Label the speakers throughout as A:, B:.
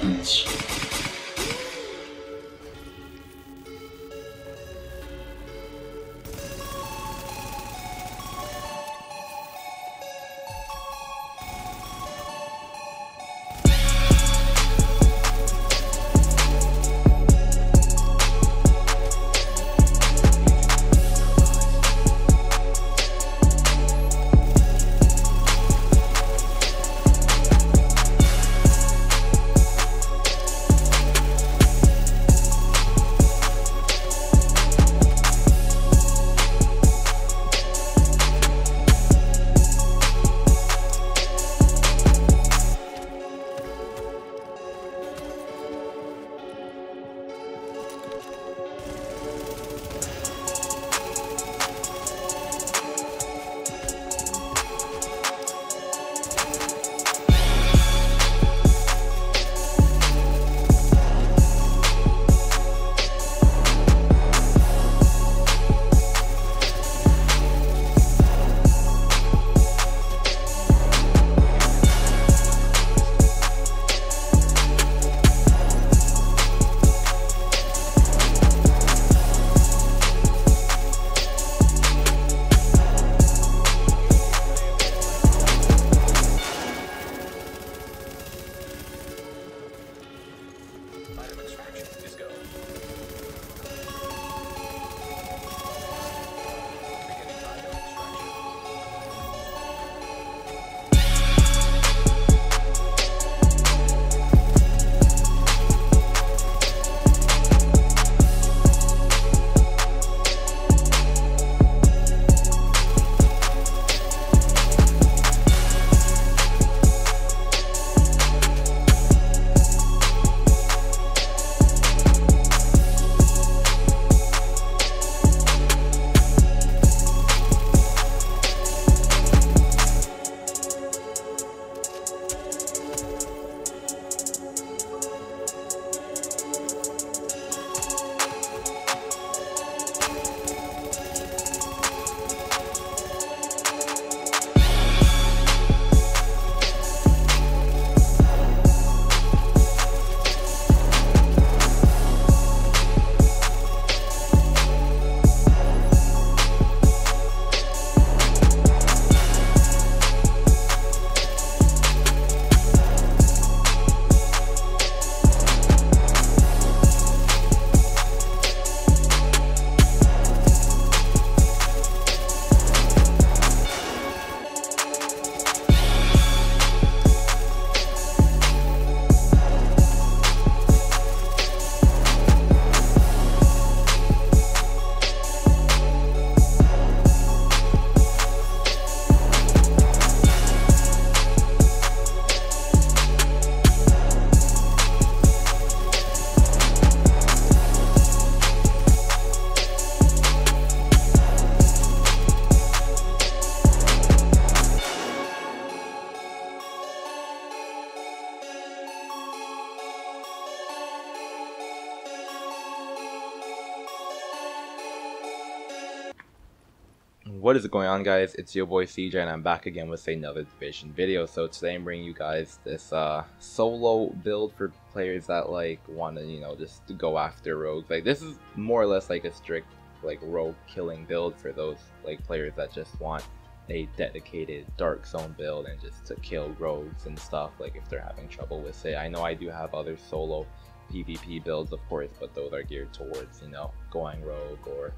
A: Beach.
B: What is going on, guys? It's your boy CJay, and I'm back again with another division video. So today I'm bringing you guys this solo build for players that like want to, just to go after rogues. Like, this is more or less like a strict like rogue killing build for those like players that just want a dedicated dark zone build and just to kill rogues and stuff, like if they're having trouble with it. I know I do have other solo PvP builds, of course, but those are geared towards, going rogue or,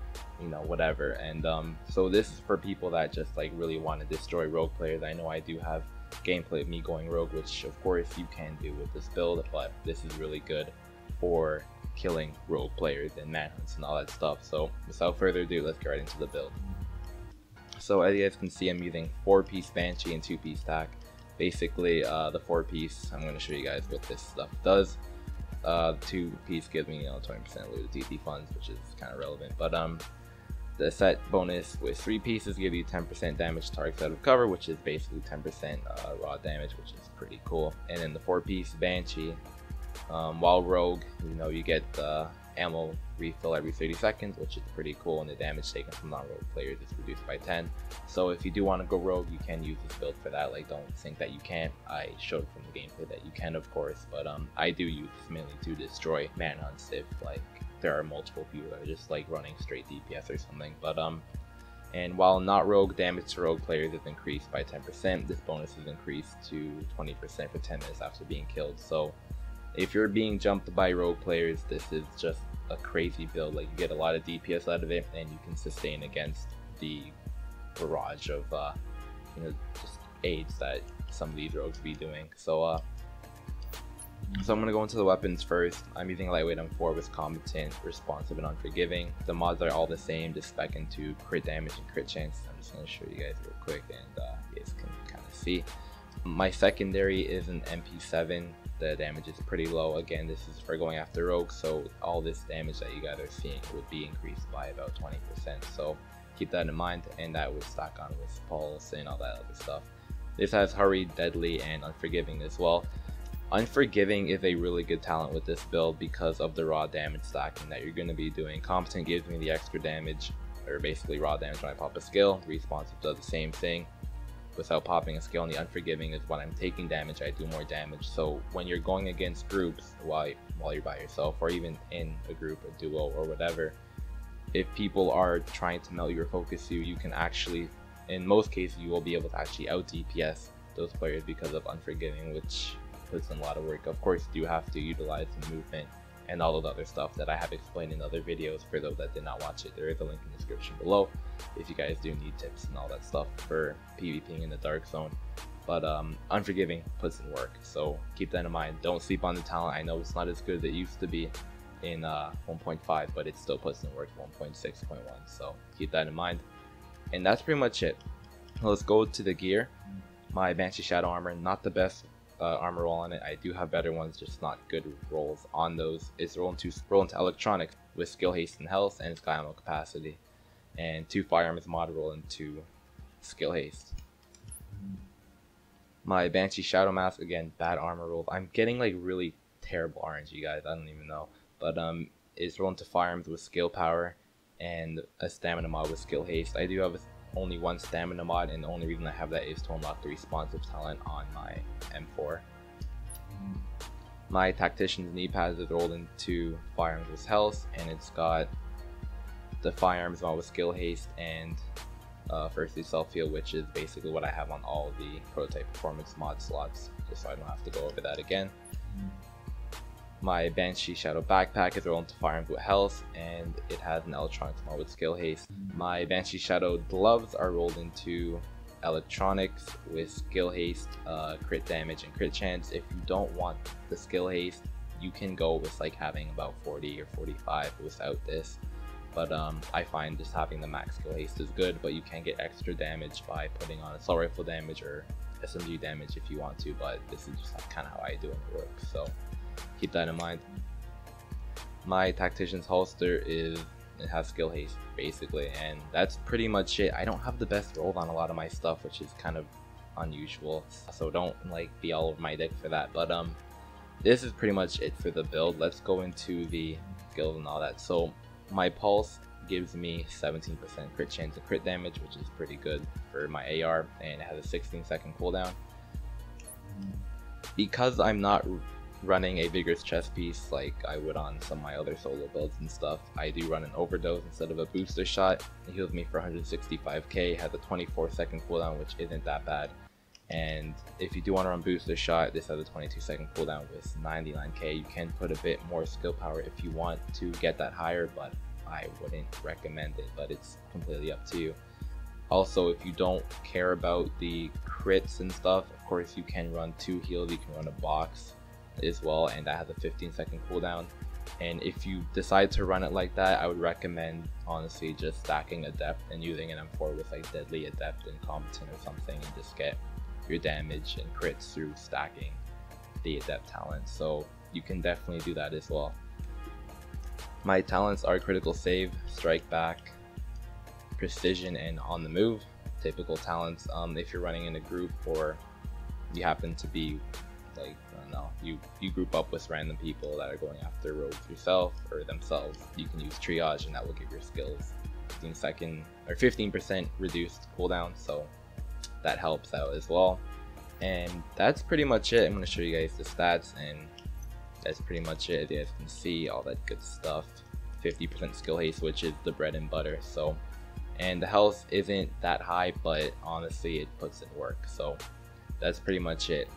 B: whatever. And so this is for people that just like really want to destroy rogue players. I know I do have gameplay of me going rogue, which of course you can do with this build, but this is really good for killing rogue players and manhunts and all that stuff. So without further ado, let's get right into the build. So as you guys can see, I'm using 4-piece Banshee and 2-piece stack. Basically, the 4-piece, I'm going to show you guys what this stuff does. 2-piece gives me 20% looted TT funds, which is kind of relevant. But the set bonus with 3 pieces give you 10% damage to targets out of cover, which is basically 10% raw damage, which is pretty cool. And then the 4-piece Banshee, while rogue, you get ammo refill every 30 seconds, which is pretty cool, and the damage taken from non-rogue players is reduced by 10. So if you do want to go rogue, you can use this build for that. Like, don't think that you can't. I showed from the gameplay that you can, of course, but I do use this mainly to destroy manhunts if like there are multiple people that are just like running straight DPS or something. But and while not rogue, damage to rogue players is increased by 10%. This bonus is increased to 20% for 10 minutes after being killed. So if you're being jumped by rogue players, this is just a crazy build. Like, you get a lot of DPS out of it, and you can sustain against the barrage of you know, just aids that some of these rogues be doing. So so I'm going to go into the weapons first. I'm using lightweight M4 with competent, responsive, and unforgiving. The mods are all the same, just spec into crit damage and crit chance. I'm just going to show you guys real quick, and you guys can kind of see. My secondary is an MP7. The damage is pretty low. Again, this is for going after rogues, so all this damage that you guys are seeing would be increased by about 20%. So keep that in mind, and that would stack on with pulse and all that other stuff. This has hurry, deadly, and unforgiving as well. Unforgiving is a really good talent with this build because of the raw damage stacking that you're going to be doing. Competent gives me the extra damage, or basically raw damage when I pop a skill. Responsive does the same thing without popping a skill, and the unforgiving is when I'm taking damage, I do more damage. So when you're going against groups while you're by yourself, or even in a group, a duo, or whatever, if people are trying to melt you or focus you, you can actually, in most cases, you will be able to actually out DPS those players because of unforgiving, which puts in a lot of work. Of course, you have to utilize the movement and all of the other stuff that I have explained in other videos. For those that did not watch it, there is a link in the description below if you guys do need tips and all that stuff for PvPing in the dark zone. But unforgiving puts in work, so keep that in mind. Don't sleep on the talent. I know it's not as good as it used to be in 1.5, but it still puts in work 1.6.1, so keep that in mind. And that's pretty much it. Let's go to the gear. My Banshee Shadow Armor, not the best armor roll on it. I do have better ones, just not good rolls on those. It's roll into electronics with skill haste and health, and it's got ammo capacity. And 2 firearms mod roll into skill haste. My Banshee Shadow Mask, again, bad armor roll. I'm getting like really terrible RNG, guys. I don't even know. But it's roll into firearms with skill power and a stamina mod with skill haste. I do have only one stamina mod, and the only reason I have that is to unlock the responsive talent on my M4. My Tactician's knee pads is rolled into firearms with health, and it's got the firearms mod with skill haste and firstly self heal, which is basically what I have on all the prototype performance mod slots, just so I don't have to go over that again. My Banshee Shadow backpack is rolled into firearms with health, and it has an electronics mod with skill haste. My Banshee Shadow gloves are rolled into electronics with skill haste, crit damage, and crit chance. If you don't want the skill haste, you can go with like having about 40 or 45 without this. But I find just having the max skill haste is good, but you can get extra damage by putting on assault rifle damage or SMG damage if you want to, but this is just like kind of how I do it work, so keep that in mind. My Tactician's holster it has skill haste basically, and that's pretty much it. I don't have the best roll on a lot of my stuff, which is kind of unusual, so don't like be all over my dick for that. But this is pretty much it for the build. Let's go into the skills and all that. So my pulse gives me 17% crit chance and crit damage, which is pretty good for my AR, and it has a 16-second cooldown. Because I'm not running a vigorous chest piece like I would on some of my other solo builds and stuff, I do run an overdose instead of a booster shot. It heals me for 165k, has a 24-second cooldown, which isn't that bad. And if you do want to run booster shot, this has a 22-second cooldown with 99k. You can put a bit more skill power if you want to get that higher, but I wouldn't recommend it, but it's completely up to you. Also, if you don't care about the crits and stuff, of course you can run 2 heals. You can run a box as well, and that has a 15-second cooldown. And if you decide to run it like that, I would recommend honestly just stacking adept and using an M4 with like deadly, adept, and competent or something, and just get your damage and crits through stacking the adept talent. So you can definitely do that as well. My talents are critical save, strike back, precision, and on the move. Typical talents. If you're running in a group or you happen to be like don't know, you group up with random people that are going after rogues yourself or themselves. You can use triage, and that will give your skills 15% reduced cooldown, so that helps out as well. And that's pretty much it. I'm going to show you guys the stats, and that's pretty much it. As you guys can see, all that good stuff. 50% skill haste, which is the bread and butter. So, and the health isn't that high, but honestly it puts in work. So that's pretty much it.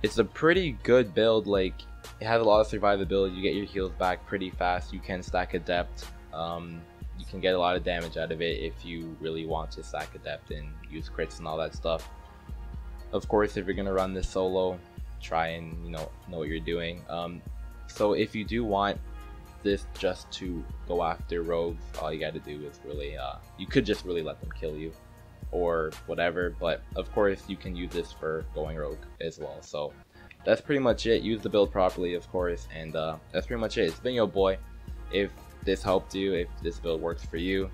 B: It's a pretty good build. Like, it has a lot of survivability. You get your heals back pretty fast. You can stack adept. You can get a lot of damage out of it if you really want to stack adept and use crits and all that stuff. Of course, if you're gonna run this solo, try and know what you're doing. So if you do want this just to go after rogues, all you got to do is really you could just really let them kill you or whatever, but of course you can use this for going rogue as well. So that's pretty much it. Use the build properly, of course, and that's pretty much it. It's been your boy. If this helped you, if this build works for you,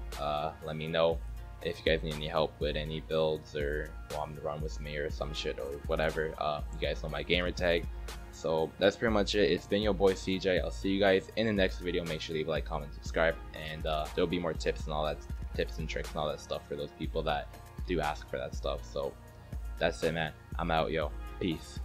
B: let me know. If you guys need any help with any builds or want me to run with me or some shit or whatever, you guys know my gamer tag. So that's pretty much it. It's been your boy CJ. I'll see you guys in the next video. Make sure to leave a like, comment, subscribe, and there'll be more tips and all that, tips and tricks and all that stuff for those people that do ask for that stuff. So that's it, man. I'm out, yo. Peace.